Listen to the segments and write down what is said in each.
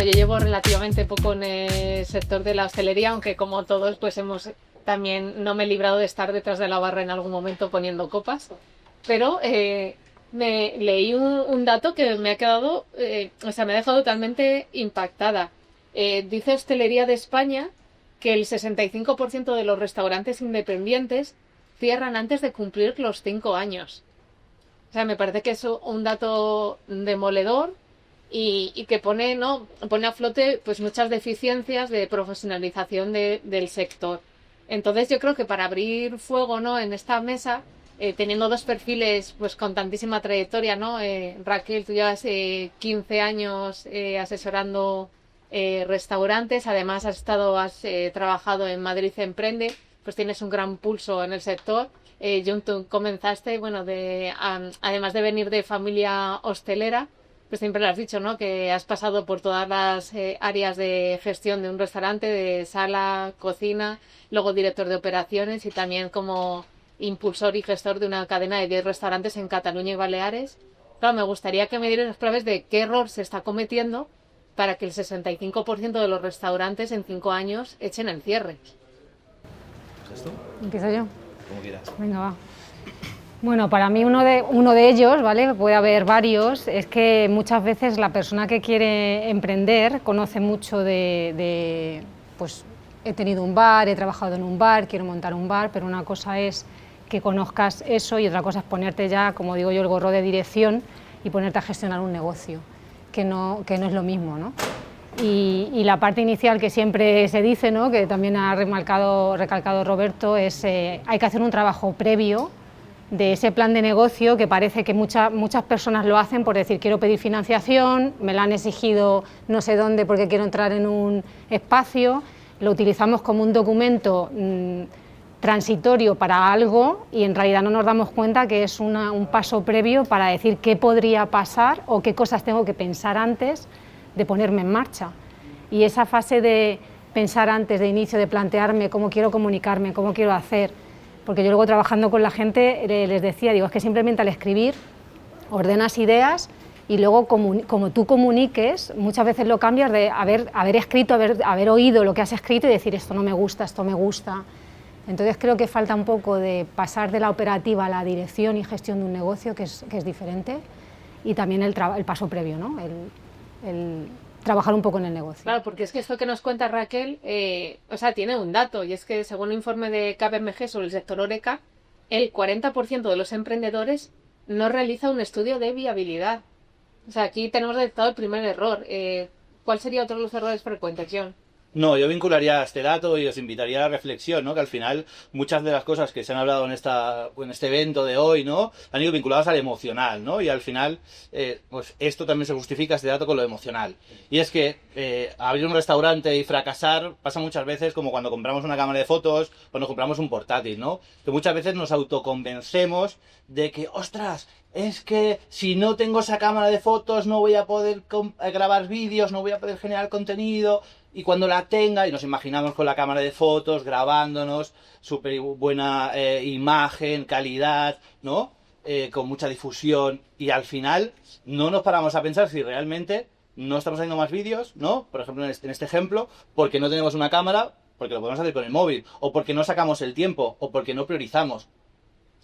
yo llevo relativamente poco en el sector de la hostelería, aunque como todos, pues también no me he librado de estar detrás de la barra en algún momento poniendo copas. Pero me leí un dato que me ha quedado, o sea, me ha dejado totalmente impactada. Dice Hostelería de España que el 65% de los restaurantes independientes cierran antes de cumplir los 5 años. O sea, me parece que es un dato demoledor y que pone, ¿no? Pone a flote pues muchas deficiencias de profesionalización del sector. Entonces yo creo que para abrir fuego, ¿no? En esta mesa, teniendo dos perfiles pues con tantísima trayectoria, ¿no? Raquel, tú llevas 15 años asesorando restaurantes, además has trabajado en Madrid Emprende, pues tienes un gran pulso en el sector. John, tú comenzaste, bueno, además de venir de familia hostelera, pues siempre lo has dicho, ¿no? Que has pasado por todas las áreas de gestión de un restaurante, de sala, cocina, luego director de operaciones y también como impulsor y gestor de una cadena de 10 restaurantes en Cataluña y Baleares. Claro, me gustaría que me dieras las claves de qué error se está cometiendo para que el 65% de los restaurantes en 5 años echen el cierre. ¿Esto? ¿Empiezo yo? Como quieras. Venga, va. Bueno, para mí uno de ellos, ¿vale? Puede haber varios, es que muchas veces la persona que quiere emprender conoce mucho pues he tenido un bar, he trabajado en un bar, quiero montar un bar, pero una cosa es que conozcas eso y otra cosa es ponerte ya, como digo yo, el gorro de dirección y ponerte a gestionar un negocio, que no es lo mismo, ¿no? Y la parte inicial que siempre se dice, ¿no? Que también ha recalcado Roberto, es hay que hacer un trabajo previo de ese plan de negocio que parece que muchas personas lo hacen por decir quiero pedir financiación, me la han exigido no sé dónde porque quiero entrar en un espacio, lo utilizamos como un documento transitorio para algo y en realidad no nos damos cuenta que es un paso previo para decir qué podría pasar o qué cosas tengo que pensar antes de ponerme en marcha. Y esa fase de pensar antes de inicio, de plantearme cómo quiero comunicarme, cómo quiero hacer, porque yo luego trabajando con la gente les decía, digo, es que simplemente al escribir ordenas ideas y luego como tú comuniques, muchas veces lo cambias de haber escrito, haber oído lo que has escrito y decir esto no me gusta, esto me gusta. Entonces creo que falta un poco de pasar de la operativa a la dirección y gestión de un negocio, que es diferente, y también el paso previo, ¿no? El trabajar un poco en el negocio. Claro, porque es que esto que nos cuenta Raquel, o sea, tiene un dato, y es que según un informe de KPMG sobre el sector Horeca, el 40% de los emprendedores no realiza un estudio de viabilidad. O sea, aquí tenemos detectado el primer error. ¿Cuál sería otro de los errores frecuentes, John? No, yo vincularía este dato y os invitaría a la reflexión, ¿no? Que al final muchas de las cosas que se han hablado en este evento de hoy, ¿no? Han ido vinculadas al emocional, ¿no? Y al final, pues esto también se justifica este dato con lo emocional. Y es que abrir un restaurante y fracasar pasa muchas veces como cuando compramos una cámara de fotos o nos compramos un portátil, ¿no? Que muchas veces nos autoconvencemos de que, ostras, es que si no tengo esa cámara de fotos no voy a poder grabar vídeos, no voy a poder generar contenido. Y cuando la tenga, y nos imaginamos con la cámara de fotos, grabándonos, súper buena imagen, calidad, ¿no? Con mucha difusión. Y al final no nos paramos a pensar si realmente no estamos haciendo más vídeos, ¿no? Por ejemplo, en este ejemplo, porque no tenemos una cámara, porque lo podemos hacer con el móvil, o porque no sacamos el tiempo, o porque no priorizamos.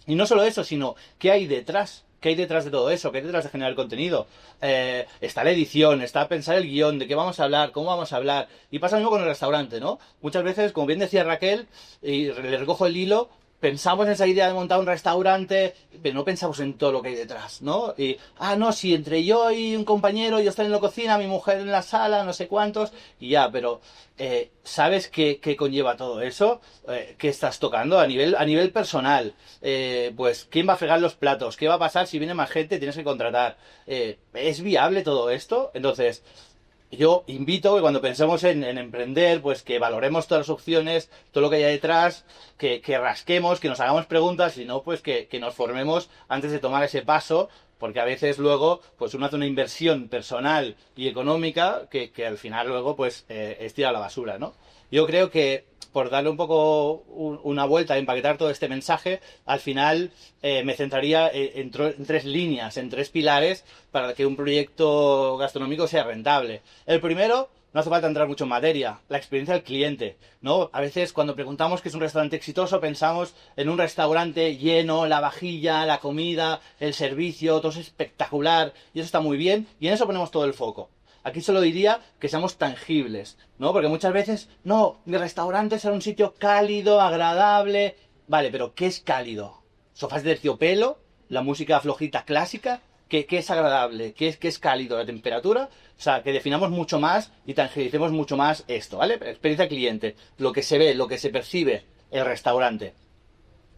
Y no solo eso, sino ¿qué hay detrás? ¿Qué hay detrás de todo eso? ¿Qué hay detrás de generar contenido? Está la edición, está pensar el guión, de qué vamos a hablar, cómo vamos a hablar. Y pasa lo mismo con el restaurante, ¿no? Muchas veces, como bien decía Raquel, y le recojo el hilo, pensamos en esa idea de montar un restaurante, pero no pensamos en todo lo que hay detrás, ¿no? Y, no, si entre yo y un compañero, yo estoy en la cocina, mi mujer en la sala, no sé cuántos, y ya, pero ¿sabes qué conlleva todo eso? ¿Qué estás tocando a nivel personal? Pues, ¿quién va a fregar los platos? ¿Qué va a pasar si viene más gente y tienes que contratar? ¿Es viable todo esto? Entonces, yo invito que cuando pensemos en emprender, pues que valoremos todas las opciones, todo lo que haya detrás, que rasquemos, que nos hagamos preguntas y no pues que nos formemos antes de tomar ese paso, porque a veces luego pues uno hace una inversión personal y económica que al final luego pues es tirada a la basura, ¿no? Yo creo que por darle un poco una vuelta, empaquetar todo este mensaje, al final me centraría en 3 líneas, en 3 pilares para que un proyecto gastronómico sea rentable. El primero, no hace falta entrar mucho en materia, la experiencia del cliente, ¿no? A veces cuando preguntamos qué es un restaurante exitoso pensamos en un restaurante lleno, la vajilla, la comida, el servicio, todo es espectacular y eso está muy bien y en eso ponemos todo el foco. Aquí solo diría que seamos tangibles, ¿no? Porque muchas veces, no, mi restaurante será un sitio cálido, agradable. Vale, pero ¿qué es cálido? ¿Sofás de terciopelo? ¿La música flojita clásica? ¿Qué es agradable? ¿Qué es cálido? ¿La temperatura? O sea, que definamos mucho más y tangibilicemos mucho más esto, ¿vale? Experiencia cliente, lo que se ve, lo que se percibe, el restaurante.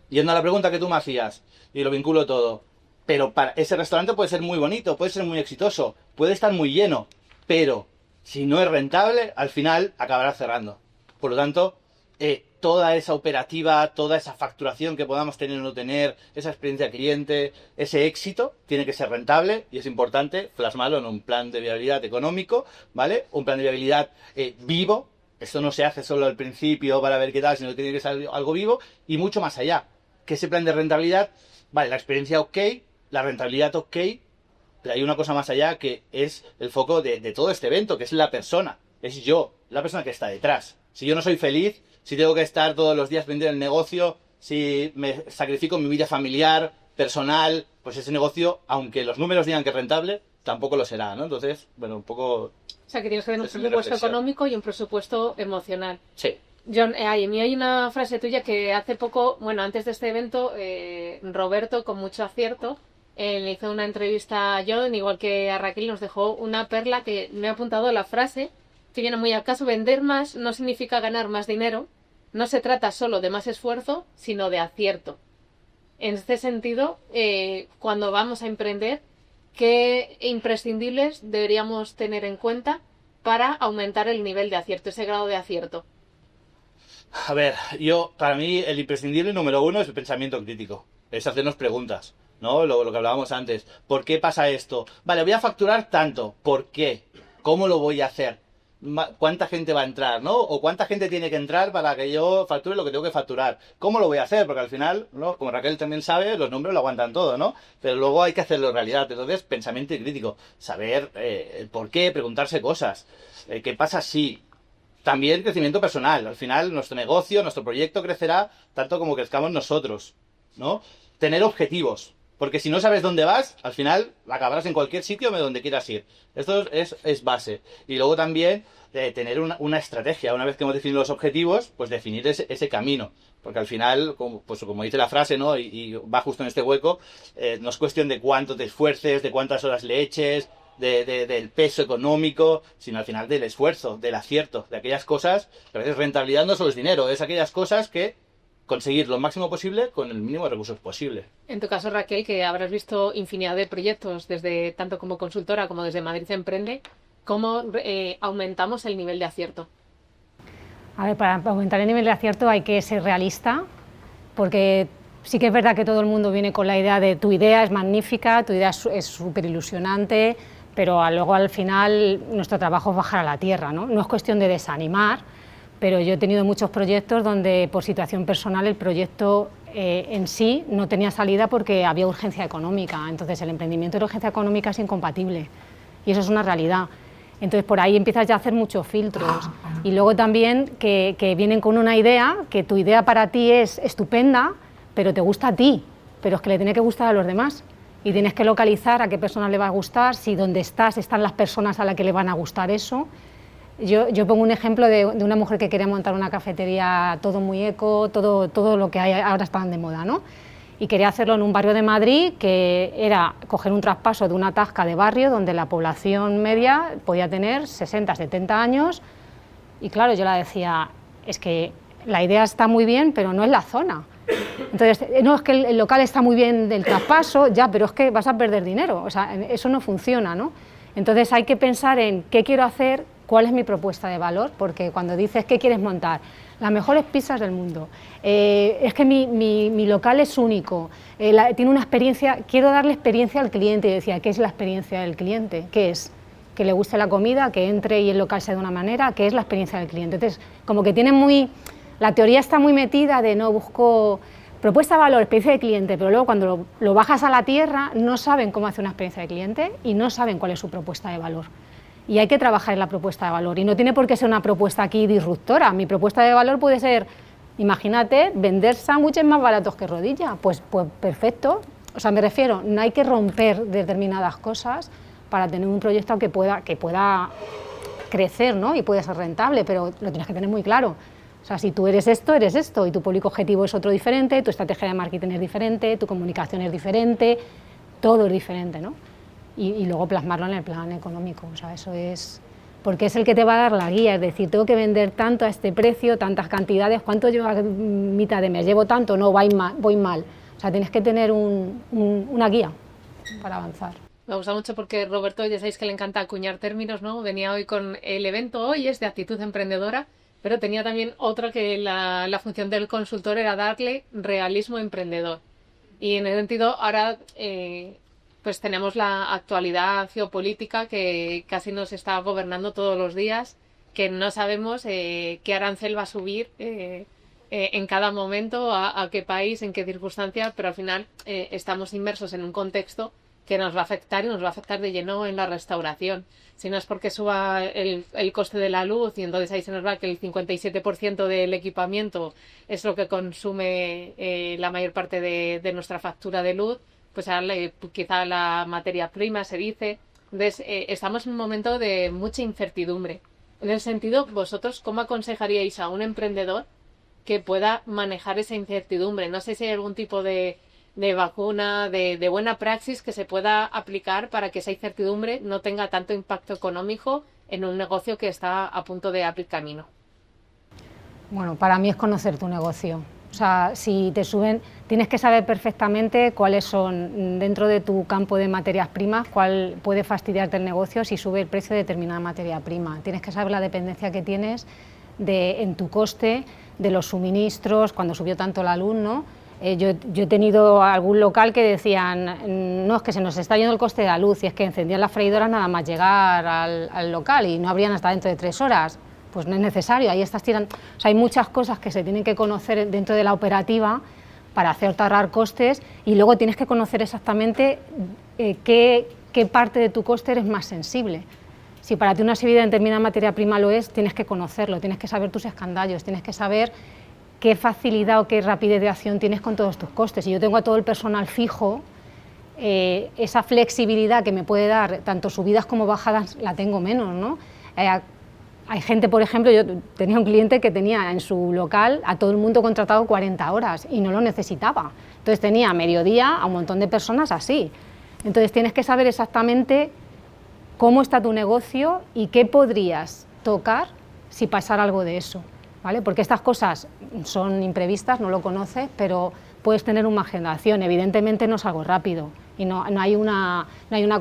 Yendo a la pregunta que tú me hacías, y lo vinculo todo, pero para ese restaurante puede ser muy bonito, puede ser muy exitoso, puede estar muy lleno, pero si no es rentable, al final acabará cerrando. Por lo tanto, toda esa operativa, toda esa facturación que podamos tener o no tener, esa experiencia cliente, ese éxito, tiene que ser rentable y es importante plasmarlo en un plan de viabilidad económico, ¿vale? Un plan de viabilidad vivo. Esto no se hace solo al principio para ver qué tal, sino que tiene que ser algo vivo y mucho más allá. Que ese plan de rentabilidad, vale, la experiencia ok, la rentabilidad ok, pero hay una cosa más allá que es el foco de todo este evento, que es la persona, es yo, la persona que está detrás. Si yo no soy feliz, si tengo que estar todos los días pendiente del negocio, si me sacrifico mi vida familiar, personal, pues ese negocio, aunque los números digan que es rentable, tampoco lo será, ¿no? Entonces, bueno, un poco... O sea, que tienes que tener un presupuesto económico y un presupuesto emocional. Sí. John, a mí hay una frase tuya que hace poco, bueno, antes de este evento, Roberto, con mucho acierto, le hizo una entrevista a John, igual que a Raquel, nos dejó una perla que me ha apuntado la frase, que viene muy al caso: vender más no significa ganar más dinero, no se trata solo de más esfuerzo, sino de acierto. En este sentido, cuando vamos a emprender, ¿qué imprescindibles deberíamos tener en cuenta para aumentar el nivel de acierto, ese grado de acierto? A ver, para mí, el imprescindible número 1 es el pensamiento crítico. Es hacernos preguntas, ¿no? Lo que hablábamos antes. ¿Por qué pasa esto? Vale, voy a facturar tanto. ¿Por qué? ¿Cómo lo voy a hacer? ¿Cuánta gente va a entrar, no? O cuánta gente tiene que entrar para que yo facture lo que tengo que facturar. ¿Cómo lo voy a hacer? Porque al final, ¿no? Como Raquel también sabe, los números lo aguantan todo, ¿no? Pero luego hay que hacerlo realidad. Entonces, pensamiento crítico. Saber el por qué, preguntarse cosas. ¿Qué pasa si? También crecimiento personal. Al final, nuestro negocio, nuestro proyecto crecerá tanto como crezcamos nosotros, ¿no? Tener objetivos. Porque si no sabes dónde vas, al final acabarás en cualquier sitio donde quieras ir. Esto es base. Y luego también tener una estrategia. Una vez que hemos definido los objetivos, pues definir ese camino. Porque al final, como dice la frase, ¿no? Y va justo en este hueco, no es cuestión de cuánto te esfuerces, de cuántas horas le eches, del peso económico, sino al final del esfuerzo, del acierto, de aquellas cosas, que a veces rentabilidad no solo es dinero, es aquellas cosas que conseguir lo máximo posible con el mínimo de recursos posible. En tu caso, Raquel, que habrás visto infinidad de proyectos, desde tanto como consultora como desde Madrid Emprende, ¿cómo aumentamos el nivel de acierto? A ver, para aumentar el nivel de acierto hay que ser realista, porque sí que es verdad que todo el mundo viene con la idea de tu idea es magnífica, tu idea es súper ilusionante, pero luego al final nuestro trabajo es bajar a la tierra, ¿no? No es cuestión de desanimar, pero yo he tenido muchos proyectos donde por situación personal el proyecto en sí no tenía salida porque había urgencia económica. Entonces el emprendimiento y la urgencia económica es incompatible y eso es una realidad. Entonces por ahí empiezas ya a hacer muchos filtros y luego también que vienen con una idea, que tu idea para ti es estupenda, pero te gusta a ti, pero es que le tiene que gustar a los demás y tienes que localizar a qué personas le va a gustar, si donde están las personas a las que le van a gustar eso. Yo pongo un ejemplo de una mujer que quería montar una cafetería, todo muy eco, todo lo que hay ahora está de moda, ¿no? Y quería hacerlo en un barrio de Madrid que era coger un traspaso de una tasca de barrio donde la población media podía tener 60, 70 años y claro, yo le decía, es que la idea está muy bien, pero no es la zona. Entonces, no, es que el local está muy bien del traspaso, ya, pero es que vas a perder dinero, o sea, eso no funciona, ¿no? Entonces hay que pensar en qué quiero hacer, cuál es mi propuesta de valor, porque cuando dices qué quieres montar, las mejores pizzas del mundo, es que mi local es único, tiene una experiencia, quiero darle experiencia al cliente, y decía, ¿qué es la experiencia del cliente? ¿Qué es? Que le guste la comida, que entre y el local sea de una manera, ¿qué es la experiencia del cliente? Entonces, como que tiene muy... la teoría está muy metida de no busco propuesta de valor, experiencia de cliente, pero luego cuando lo bajas a la tierra no saben cómo hacer una experiencia de cliente y no saben cuál es su propuesta de valor. Y hay que trabajar en la propuesta de valor y no tiene por qué ser una propuesta aquí disruptora. Mi propuesta de valor puede ser, imagínate, vender sándwiches más baratos que rodilla, pues perfecto. O sea, me refiero, no hay que romper determinadas cosas para tener un proyecto que pueda crecer, ¿no? Y pueda ser rentable, pero lo tienes que tener muy claro. O sea, si tú eres esto, y tu público objetivo es otro diferente, tu estrategia de marketing es diferente, tu comunicación es diferente, todo es diferente, ¿no? Y luego plasmarlo en el plan económico, o sea, eso es... Porque es el que te va a dar la guía, es decir, tengo que vender tanto a este precio, tantas cantidades, ¿cuánto llevo a mitad de mes? ¿Llevo tanto? No, voy mal. O sea, tienes que tener una guía para avanzar. Me gusta mucho porque Roberto, ya sabéis que le encanta acuñar términos, ¿no? Venía hoy con el evento, hoy es de actitud emprendedora, pero tenía también otra que la función del consultor era darle realismo emprendedor. Y en ese sentido, ahora pues tenemos la actualidad geopolítica que casi nos está gobernando todos los días, que no sabemos qué arancel va a subir en cada momento, a qué país, en qué circunstancia, pero al final estamos inmersos en un contexto que nos va a afectar y nos va a afectar de lleno en la restauración. Si no es porque suba el coste de la luz y entonces ahí se nos va que el 57% del equipamiento es lo que consume la mayor parte de nuestra factura de luz, pues ahora quizá la materia prima se dice. Entonces estamos en un momento de mucha incertidumbre. En ese sentido, vosotros, ¿cómo aconsejaríais a un emprendedor que pueda manejar esa incertidumbre? No sé si hay algún tipo de vacuna, de buena praxis que se pueda aplicar para que esa incertidumbre no tenga tanto impacto económico en un negocio que está a punto de abrir camino. Bueno, para mí es conocer tu negocio. O sea, si te suben, tienes que saber perfectamente cuáles son, dentro de tu campo de materias primas, cuál puede fastidiarte el negocio si sube el precio de determinada materia prima. Tienes que saber la dependencia que tienes en tu coste, de los suministros, cuando subió tanto la luz, ¿no? Yo he tenido algún local que decían, no, es que se nos está yendo el coste de la luz, y es que encendían las freidoras nada más llegar al local y no abrían hasta dentro de 3 horas. Pues no es necesario, ahí estás tirando... O sea, hay muchas cosas que se tienen que conocer dentro de la operativa para hacerte ahorrar costes, y luego tienes que conocer exactamente qué parte de tu coste eres más sensible. Si para ti una subida en determinada materia prima lo es, tienes que conocerlo, tienes que saber tus escandallos, tienes que saber qué facilidad o qué rapidez de acción tienes con todos tus costes. Si yo tengo a todo el personal fijo, esa flexibilidad que me puede dar tanto subidas como bajadas la tengo menos, ¿no? Hay gente, por ejemplo, yo tenía un cliente que tenía en su local a todo el mundo contratado 40 horas y no lo necesitaba. Entonces tenía a mediodía a un montón de personas así. Entonces tienes que saber exactamente cómo está tu negocio y qué podrías tocar si pasara algo de eso, ¿vale? Porque estas cosas son imprevistas, no lo conoces, pero puedes tener una margen de acción. Evidentemente no es algo rápido y no hay una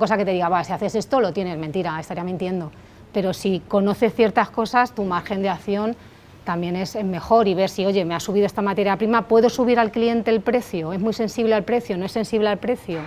cosa que te diga, va, si haces esto lo tienes, mentira, estaría mintiendo. Pero si conoces ciertas cosas, tu margen de acción también es mejor, y ver si, oye, me ha subido esta materia prima, ¿puedo subir al cliente el precio? ¿Es muy sensible al precio? ¿No es sensible al precio?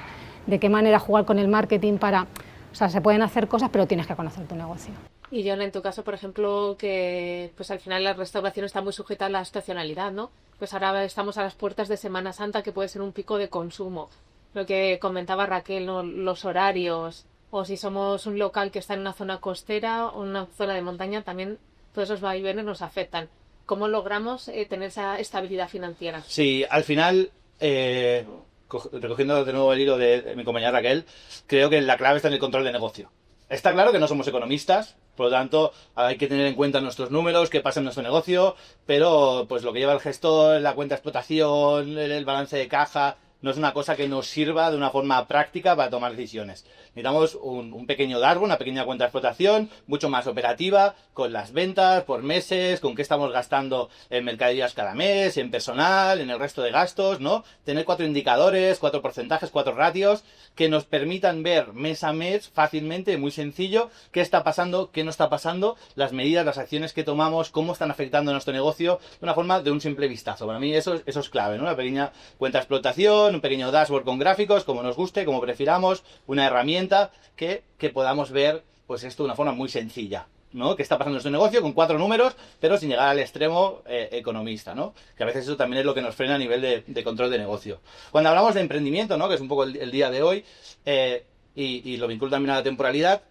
¿De qué manera jugar con el marketing para...? O sea, se pueden hacer cosas, pero tienes que conocer tu negocio. Y John, en tu caso, por ejemplo, que pues al final la restauración está muy sujeta a la estacionalidad, ¿no? Pues ahora estamos a las puertas de Semana Santa, que puede ser un pico de consumo. Lo que comentaba Raquel, ¿no? Los horarios... O si somos un local que está en una zona costera o una zona de montaña, también todos esos vaivenes nos afectan. ¿Cómo logramos tener esa estabilidad financiera? Sí, al final, recogiendo de nuevo el hilo de mi compañera Raquel, creo que la clave está en el control de negocio. Está claro que no somos economistas, por lo tanto hay que tener en cuenta nuestros números, qué pasa en nuestro negocio, pero pues lo que lleva el gestor, la cuenta de explotación, el balance de caja... no es una cosa que nos sirva de una forma práctica para tomar decisiones. Necesitamos un pequeño dashboard, una pequeña cuenta de explotación, mucho más operativa, con las ventas por meses, con qué estamos gastando en mercaderías cada mes, en personal, en el resto de gastos, ¿no? Tener 4 indicadores, 4 porcentajes, 4 ratios, que nos permitan ver mes a mes, fácilmente, muy sencillo, qué está pasando, qué no está pasando, las medidas, las acciones que tomamos, cómo están afectando a nuestro negocio, de una forma de un simple vistazo. Para mí eso es clave, ¿no? Una pequeña cuenta de explotación, un pequeño dashboard con gráficos, como nos guste, como prefiramos, una herramienta que podamos ver, pues esto de una forma muy sencilla. ¿no? ¿Qué está pasando en su negocio? Con 4 números, pero sin llegar al extremo economista, ¿no? Que a veces eso también es lo que nos frena a nivel de control de negocio. Cuando hablamos de emprendimiento, ¿no? Que es un poco el día de hoy, y lo vinculo también a la temporalidad,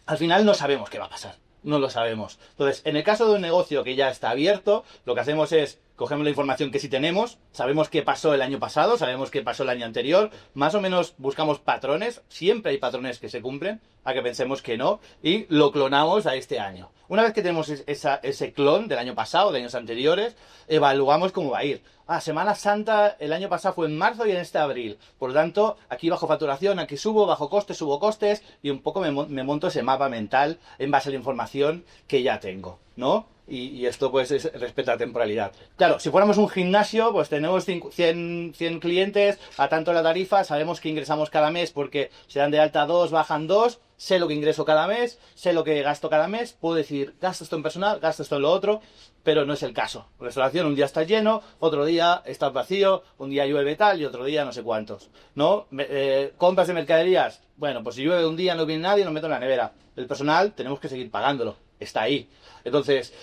al final no sabemos qué va a pasar. No lo sabemos. Entonces, en el caso de un negocio que ya está abierto, lo que hacemos es cogemos la información que sí tenemos, sabemos qué pasó el año pasado, sabemos qué pasó el año anterior, más o menos buscamos patrones, siempre hay patrones que se cumplen, a que pensemos que no, y lo clonamos a este año. Una vez que tenemos ese clon del año pasado, de años anteriores, evaluamos cómo va a ir. Semana Santa el año pasado fue en marzo y en este abril. Por lo tanto, aquí bajo facturación, aquí bajo costes, subo costes, y un poco me monto ese mapa mental en base a la información que ya tengo, ¿no? Y esto pues es respecto a la temporalidad. Claro, si fuéramos un gimnasio, pues tenemos 100 clientes, a tanto la tarifa, sabemos que ingresamos cada mes porque se dan de alta 2, bajan 2, sé lo que ingreso cada mes, sé lo que gasto cada mes, puedo decir, gasto esto en personal, gasto esto en lo otro, pero no es el caso. Restauración, un día está lleno, otro día está vacío, un día llueve tal y otro día no sé cuántos, ¿no? Compras de mercaderías, bueno, pues si llueve un día no viene nadie, lo meto en la nevera. El personal tenemos que seguir pagándolo, está ahí. Entonces,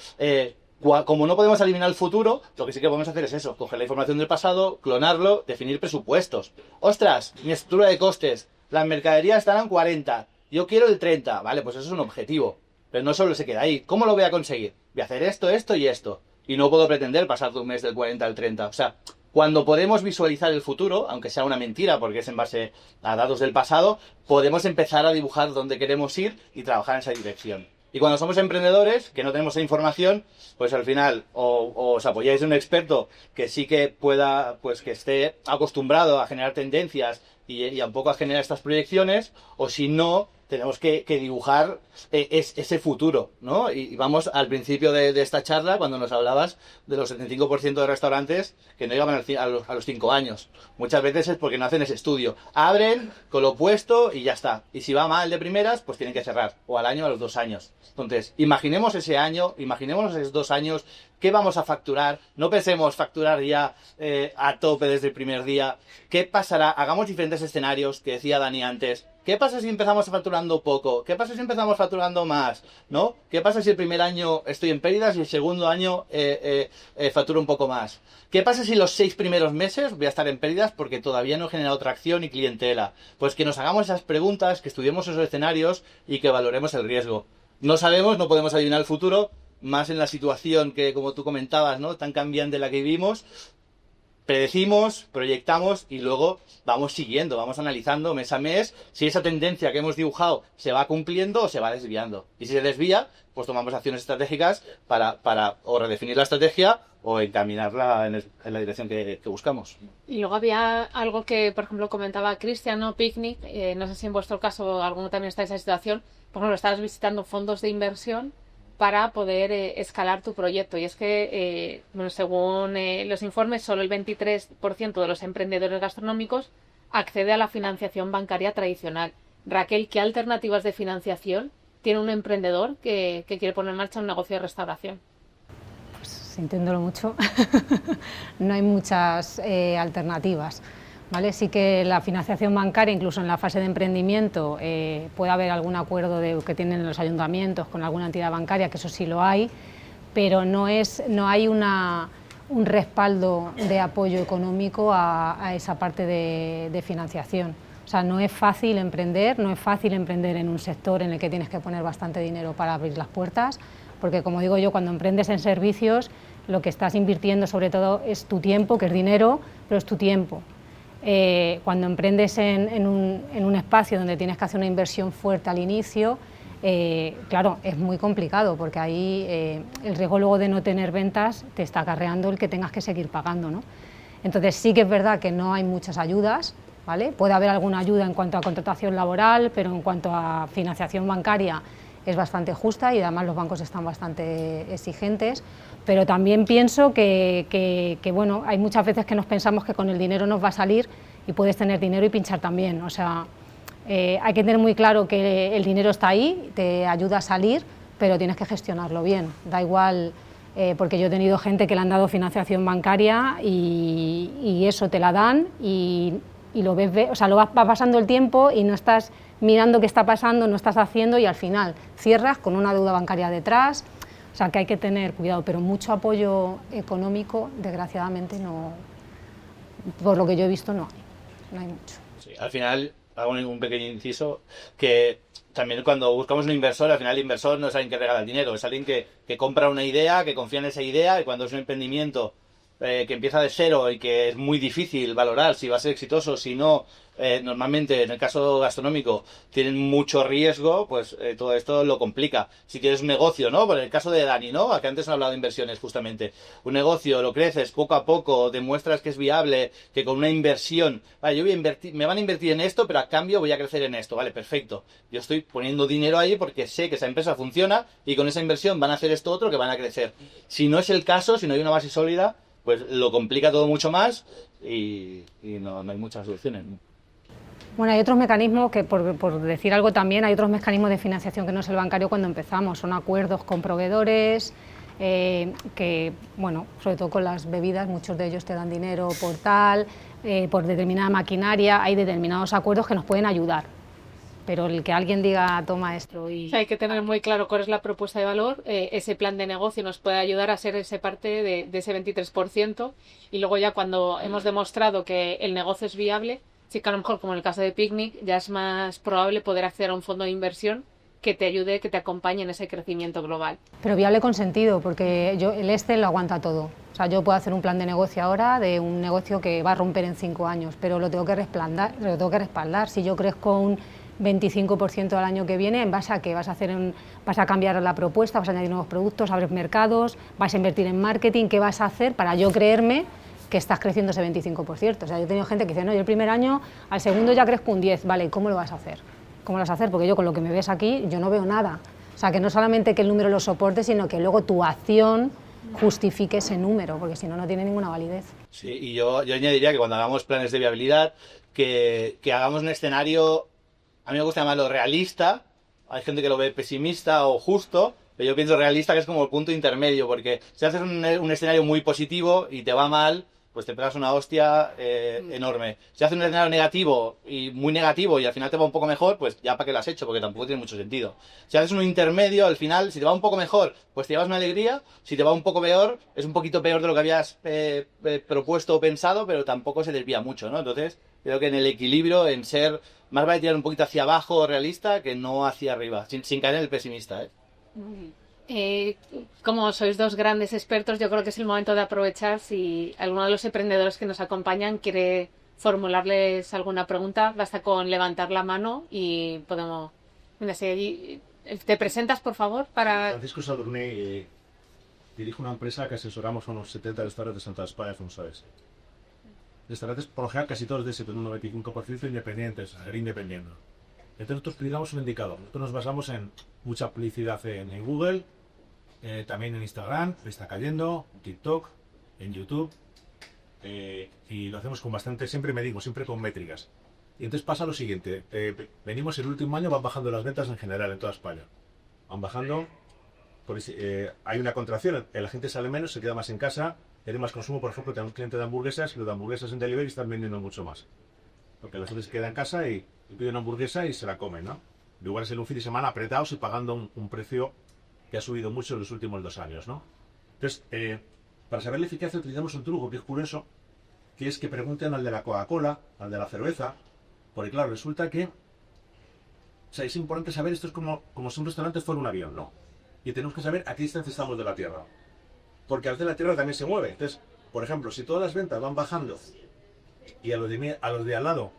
como no podemos eliminar el futuro, lo que sí que podemos hacer es eso, coger la información del pasado, clonarlo, definir presupuestos. ¡Ostras! Mi estructura de costes, las mercaderías estarán 40, yo quiero el 30, vale, pues eso es un objetivo, pero no solo se queda ahí. ¿Cómo lo voy a conseguir? Voy a hacer esto, esto y esto, y no puedo pretender pasar de un mes del 40 al 30, o sea, cuando podemos visualizar el futuro, aunque sea una mentira porque es en base a datos del pasado, podemos empezar a dibujar dónde queremos ir y trabajar en esa dirección. Y cuando somos emprendedores, que no tenemos esa información, pues al final o os apoyáis en un experto que sí que pueda, pues que esté acostumbrado a generar tendencias y un poco a generar estas proyecciones, o si no, tenemos que dibujar ese futuro, ¿no? Y vamos al principio de esta charla, cuando nos hablabas de los 75% de restaurantes que no llegaban a los 5 años. Muchas veces es porque no hacen ese estudio. Abren con lo puesto y ya está. Y si va mal de primeras, pues tienen que cerrar. O al año o a los 2 años. Entonces, imaginemos ese año, imaginemos esos 2 años, ¿qué vamos a facturar? No pensemos facturar ya a tope desde el primer día. ¿Qué pasará? Hagamos diferentes escenarios, que decía Dani antes. ¿Qué pasa si empezamos facturando poco? ¿Qué pasa si empezamos facturando más? ¿No? ¿Qué pasa si el primer año estoy en pérdidas y el segundo año facturo un poco más? ¿Qué pasa si los 6 primeros meses voy a estar en pérdidas porque todavía no he generado tracción y clientela? Pues que nos hagamos esas preguntas, que estudiemos esos escenarios y que valoremos el riesgo. No sabemos, no podemos adivinar el futuro, más en la situación que, como tú comentabas, ¿no? Tan cambiante la que vivimos. Predecimos, proyectamos y luego vamos siguiendo, vamos analizando mes a mes si esa tendencia que hemos dibujado se va cumpliendo o se va desviando. Y si se desvía, pues tomamos acciones estratégicas para o redefinir la estrategia o encaminarla en la dirección que buscamos. Y luego había algo que, por ejemplo, comentaba Cristian, ¿no? Picnic, no sé si en vuestro caso alguno también está en esa situación, por ejemplo, estabas visitando fondos de inversión para poder escalar tu proyecto. Y es que, bueno, según los informes, solo el 23% de los emprendedores gastronómicos accede a la financiación bancaria tradicional. Raquel, ¿qué alternativas de financiación tiene un emprendedor que quiere poner en marcha un negocio de restauración? Pues sintiéndolo mucho, no hay muchas alternativas. ¿Vale? Sí que la financiación bancaria, incluso en la fase de emprendimiento, puede haber algún acuerdo que tienen los ayuntamientos con alguna entidad bancaria, que eso sí lo hay, pero no hay un respaldo de apoyo económico a esa parte de financiación. O sea, no es fácil emprender en un sector en el que tienes que poner bastante dinero para abrir las puertas, porque como digo yo, cuando emprendes en servicios, lo que estás invirtiendo sobre todo es tu tiempo, que es dinero, pero es tu tiempo. Cuando emprendes en un espacio donde tienes que hacer una inversión fuerte al inicio, claro, es muy complicado porque ahí el riesgo luego de no tener ventas te está acarreando el que tengas que seguir pagando, ¿no? Entonces sí que es verdad que no hay muchas ayudas, ¿vale? Puede haber alguna ayuda en cuanto a contratación laboral, pero en cuanto a financiación bancaria es bastante justa y además los bancos están bastante exigentes. Pero también pienso que bueno, hay muchas veces que nos pensamos que con el dinero nos va a salir y puedes tener dinero y pinchar también. O sea, hay que tener muy claro que el dinero está ahí, te ayuda a salir, pero tienes que gestionarlo bien. Da igual, porque yo he tenido gente que le han dado financiación bancaria y eso te la dan y y lo ves, o sea, va pasando el tiempo y no estás mirando qué está pasando, no estás haciendo y al final cierras con una deuda bancaria detrás. O sea, que hay que tener cuidado, pero mucho apoyo económico, desgraciadamente, no, por lo que yo he visto, no hay mucho. Sí, al final, hago un pequeño inciso, que también cuando buscamos un inversor, al final el inversor no es alguien que regala el dinero, es alguien que compra una idea, que confía en esa idea, y cuando es un emprendimiento que empieza de cero y que es muy difícil valorar si va a ser exitoso, si no, normalmente en el caso gastronómico tienen mucho riesgo, pues todo esto lo complica. Si tienes un negocio, ¿no? Por el caso de Dani, ¿no? Que antes han hablado de inversiones justamente. Un negocio, lo creces poco a poco, demuestras que es viable, que con una inversión, vale, yo voy a invertir, me van a invertir en esto, pero a cambio voy a crecer en esto, vale, perfecto. Yo estoy poniendo dinero ahí porque sé que esa empresa funciona y con esa inversión van a hacer esto otro que van a crecer. Si no es el caso, si no hay una base sólida, pues lo complica todo mucho más y no hay muchas soluciones. Bueno, hay otros mecanismos que, por decir algo también, hay otros mecanismos de financiación que no es el bancario cuando empezamos, son acuerdos con proveedores, que, bueno, sobre todo con las bebidas, muchos de ellos te dan dinero por tal, por determinada maquinaria, hay determinados acuerdos que nos pueden ayudar. Pero el que alguien diga, toma esto y... O sea, hay que tener muy claro cuál es la propuesta de valor, ese plan de negocio nos puede ayudar a ser ese parte de ese 23%, y luego ya cuando hemos demostrado que el negocio es viable, sí que a lo mejor, como en el caso de Picnic, ya es más probable poder acceder a un fondo de inversión que te ayude, que te acompañe en ese crecimiento global. Pero viable con sentido, porque el Excel lo aguanta todo. O sea, yo puedo hacer un plan de negocio ahora de un negocio que va a romper en 5 años, pero lo tengo que respaldar. Si yo crezco un 25% al año que viene, ¿en base a qué? ¿Vas a cambiar la propuesta, vas a añadir nuevos productos, abres mercados, vas a invertir en marketing? ¿Qué vas a hacer para yo creerme que estás creciendo ese 25%? O sea, yo he tenido gente que dice, no, yo el primer año, al segundo ya crezco un 10%, vale, ¿cómo lo vas a hacer? ¿Cómo lo vas a hacer? Porque yo con lo que me ves aquí, yo no veo nada. O sea, que no solamente que el número lo soporte, sino que luego tu acción justifique ese número, porque si no, no tiene ninguna validez. Sí, y yo añadiría que cuando hagamos planes de viabilidad, que hagamos un escenario, a mí me gusta llamarlo realista, hay gente que lo ve pesimista o justo, pero yo pienso realista, que es como el punto intermedio, porque si haces un escenario muy positivo y te va mal, pues te pegas una hostia enorme. Si haces un escenario negativo y muy negativo y al final te va un poco mejor, pues ya para qué lo has hecho, porque tampoco tiene mucho sentido. Si haces un intermedio, al final, si te va un poco mejor, pues te llevas una alegría. Si te va un poco peor, es un poquito peor de lo que habías propuesto o pensado, pero tampoco se desvía mucho, ¿no? Entonces, creo que en el equilibrio, en ser más vale tirar un poquito hacia abajo realista que no hacia arriba, sin caer en el pesimista, ¿eh? Como sois dos grandes expertos, yo creo que es el momento de aprovechar. Si alguno de los emprendedores que nos acompañan quiere formularles alguna pregunta, basta con levantar la mano y podemos... Mira, si allí... ¿Te presentas, por favor? Francisco Sadurní, dirijo una empresa que asesoramos a unos 70 restaurantes en toda España, como sabes. Restaurantes, por lo general, casi todos de ese, un 95% independientes, a ser independiendo. Entonces nosotros utilizamos un indicador. Nosotros nos basamos en mucha publicidad en Google, también en Instagram, está cayendo, en TikTok, en YouTube, y lo hacemos con bastante, siempre medimos, siempre con métricas. Y entonces pasa lo siguiente, venimos el último año, van bajando las ventas en general en toda España. Van bajando, hay una contracción, la gente sale menos, se queda más en casa, tiene más consumo. Por ejemplo, tengo un cliente de hamburguesas, y los de hamburguesas en delivery están vendiendo mucho más. Porque la gente se queda en casa y pide una hamburguesa y se la comen, ¿no? En lugar de ser un fin de semana apretados y pagando un precio que ha subido mucho en los últimos 2 años, ¿no? Entonces, para saber la eficacia utilizamos un truco que es curioso, que es que pregunten al de la Coca-Cola, al de la cerveza, porque claro, resulta que, o sea, es importante saber, esto es como si un restaurante fuera un avión, ¿no? Y tenemos que saber a qué distancia estamos de la Tierra, porque al de la Tierra también se mueve. Entonces, por ejemplo, si todas las ventas van bajando y a los de al lado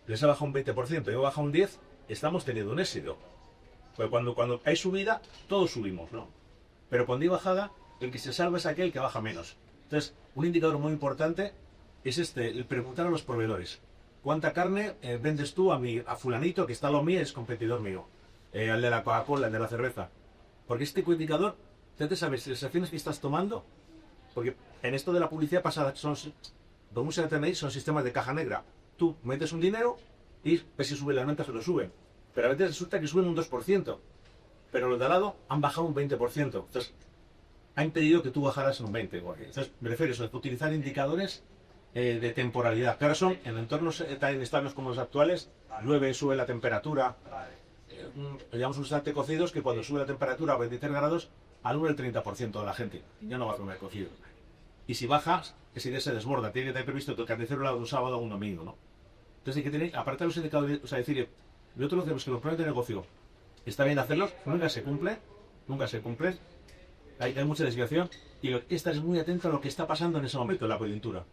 les ha bajado un 20% y ha bajado un 10%, estamos teniendo un éxito. Pues cuando hay subida, todos subimos, ¿no? Pero cuando hay bajada, el que se salva es aquel que baja menos. Entonces, un indicador muy importante es el preguntar a los proveedores: ¿cuánta carne vendes tú a fulanito que está lo mío, es competidor mío? Al de la Coca-Cola, al de la cerveza. Porque este indicador te hace saber si las acciones que estás tomando, porque en esto de la publicidad pasada, por mucho que tenéis, son sistemas de caja negra. Tú metes un dinero y ves si suben las ventas o no suben. Pero a veces resulta que suben un 2%. Pero los de al lado han bajado un 20%. Entonces, ha impedido que tú bajaras un 20%. Entonces, me refiero a eso, utilizar indicadores de temporalidad. Que ahora son en entornos tan inestables como los actuales, llueve, sube la temperatura. Llevamos un instante cocidos que cuando sube la temperatura a 23 grados, alumbra el 30% de la gente. Ya no va a comer cocido. Y si baja, esa idea se desborda. Tiene que tener previsto tu carnicero de un sábado o un domingo, ¿no? Entonces hay que tener, aparte de los indicadores, o sea, decir, nosotros hacemos que los planes de negocio está bien hacerlos, nunca se cumple, hay mucha desviación y estás muy atento a lo que está pasando en ese momento en la coyuntura.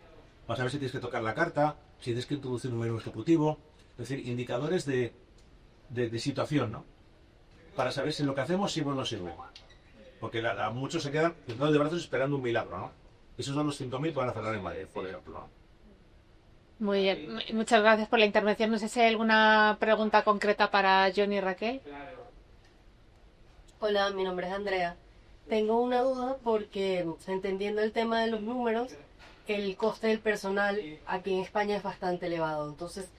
Vas a ver si tienes que tocar la carta, si tienes que introducir un menú ejecutivo, es decir, indicadores de situación, ¿no? Para saber si lo que hacemos sirve o no sirve. Porque muchos se quedan cruzados de brazos esperando un milagro, ¿no? Esos son los 5.000 que van a cerrar en Madrid, por ejemplo, ¿no? Muy bien, muchas gracias por la intervención. No sé si hay alguna pregunta concreta para Johnny y Raquel. Hola, mi nombre es Andrea. Tengo una duda porque, entendiendo el tema de los números, el coste del personal aquí en España es bastante elevado. Entonces,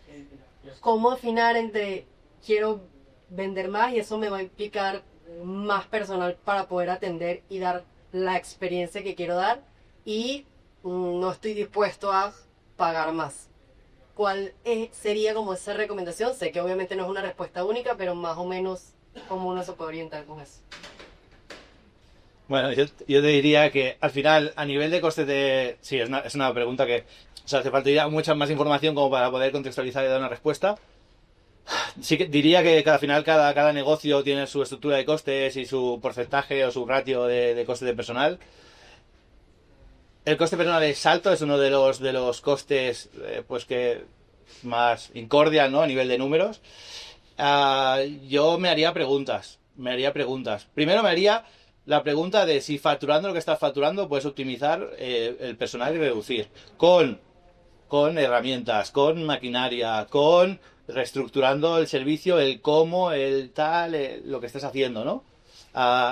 ¿cómo afinar entre quiero vender más y eso me va a implicar más personal para poder atender y dar la experiencia que quiero dar y no estoy dispuesto a pagar más? ¿Cuál sería como esa recomendación? Sé que obviamente no es una respuesta única, pero más o menos cómo uno se puede orientar con eso. Bueno, yo te diría que al final, a nivel de coste de... Sí, es una pregunta que... O sea, hace falta mucha más información como para poder contextualizar y dar una respuesta. Sí que diría que al final cada negocio tiene su estructura de costes y su porcentaje o su ratio de coste de personal. El coste personal es alto, es uno de los costes pues que más incordian, ¿no? A nivel de números. Yo me haría preguntas. Primero me haría la pregunta de si facturando lo que estás facturando puedes optimizar el personal y reducir con herramientas, con maquinaria, con reestructurando el servicio, el cómo, el tal, lo que estés haciendo, ¿no?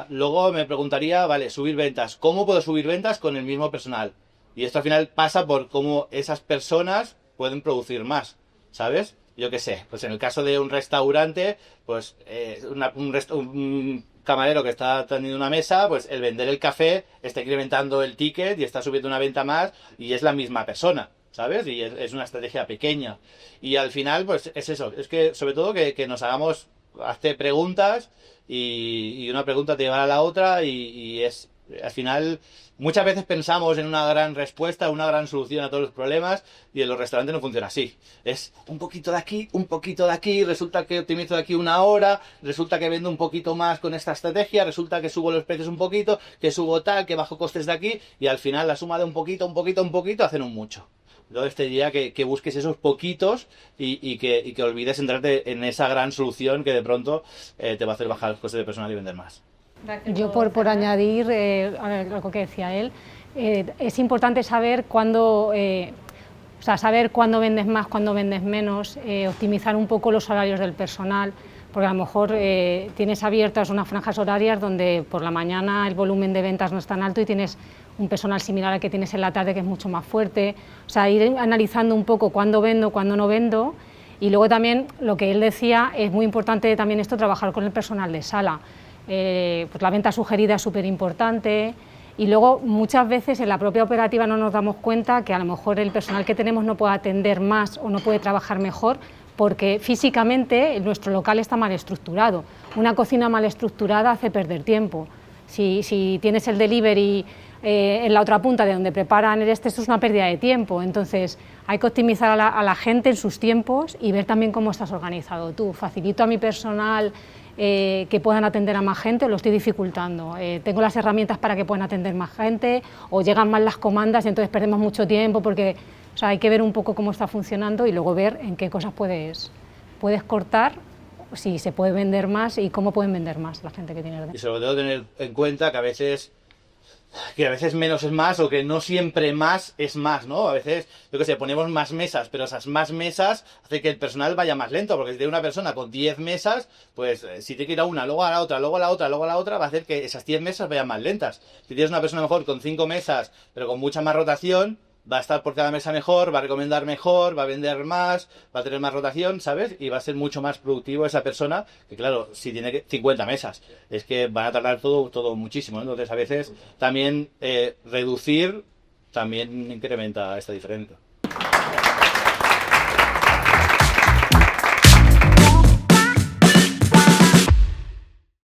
Luego me preguntaría, vale, subir ventas. ¿Cómo puedo subir ventas con el mismo personal? Y esto al final pasa por cómo esas personas pueden producir más, ¿sabes? Yo qué sé, pues en el caso de un restaurante, pues un camarero que está atendiendo una mesa, pues el vender el café está incrementando el ticket y está subiendo una venta más y es la misma persona, ¿sabes? Y es una estrategia pequeña. Y al final, pues es eso, es que sobre todo que nos hagamos, hazte preguntas y una pregunta te lleva a la otra y es, al final, muchas veces pensamos en una gran respuesta, una gran solución a todos los problemas y en los restaurantes no funciona así. Es un poquito de aquí, resulta que optimizo de aquí una hora, resulta que vendo un poquito más con esta estrategia, resulta que subo los precios un poquito, que subo tal, que bajo costes de aquí y al final la suma de un poquito hacen un mucho. Entonces te diría que busques esos poquitos y que olvides entrarte en esa gran solución que de pronto te va a hacer bajar los costes de personal y vender más. Yo por añadir algo que decía él, es importante saber cuándo, saber cuándo vendes más, cuándo vendes menos, optimizar un poco los horarios del personal, porque a lo mejor tienes abiertas unas franjas horarias donde por la mañana el volumen de ventas no es tan alto y tienes un personal similar al que tienes en la tarde que es mucho más fuerte. O sea, ir analizando un poco cuándo vendo, cuándo no vendo. Y luego también lo que él decía, es muy importante también esto, trabajar con el personal de sala. Pues la venta sugerida es súper importante y luego muchas veces en la propia operativa no nos damos cuenta que a lo mejor el personal que tenemos no puede atender más o no puede trabajar mejor porque físicamente nuestro local está mal estructurado. Una cocina mal estructurada hace perder tiempo. Si tienes el delivery en la otra punta de donde preparan esto es una pérdida de tiempo. Entonces hay que optimizar a la gente en sus tiempos y ver también cómo estás organizado tú. Facilito a mi personal que puedan atender a más gente o lo estoy dificultando. Tengo las herramientas para que puedan atender más gente o llegan mal las comandas y entonces perdemos mucho tiempo porque hay que ver un poco cómo está funcionando y luego ver en qué cosas puedes cortar, si se puede vender más y cómo pueden vender más la gente que tiene. Y sobre todo tener en cuenta que a veces menos es más o que no siempre más es más, ¿no? A veces, yo qué sé, ponemos más mesas, pero esas más mesas hace que el personal vaya más lento, porque si tiene una persona con 10 mesas, pues si tiene que ir a una, luego a la otra, luego a la otra, luego a la otra, va a hacer que esas 10 mesas vayan más lentas. Si tienes una persona mejor con 5 mesas, pero con mucha más rotación, va a estar por cada mesa mejor, va a recomendar mejor, va a vender más, va a tener más rotación, ¿sabes? Y va a ser mucho más productivo esa persona, que claro, si tiene 50 mesas, es que van a tardar todo muchísimo, ¿no? Entonces a veces también reducir también incrementa esta diferencia.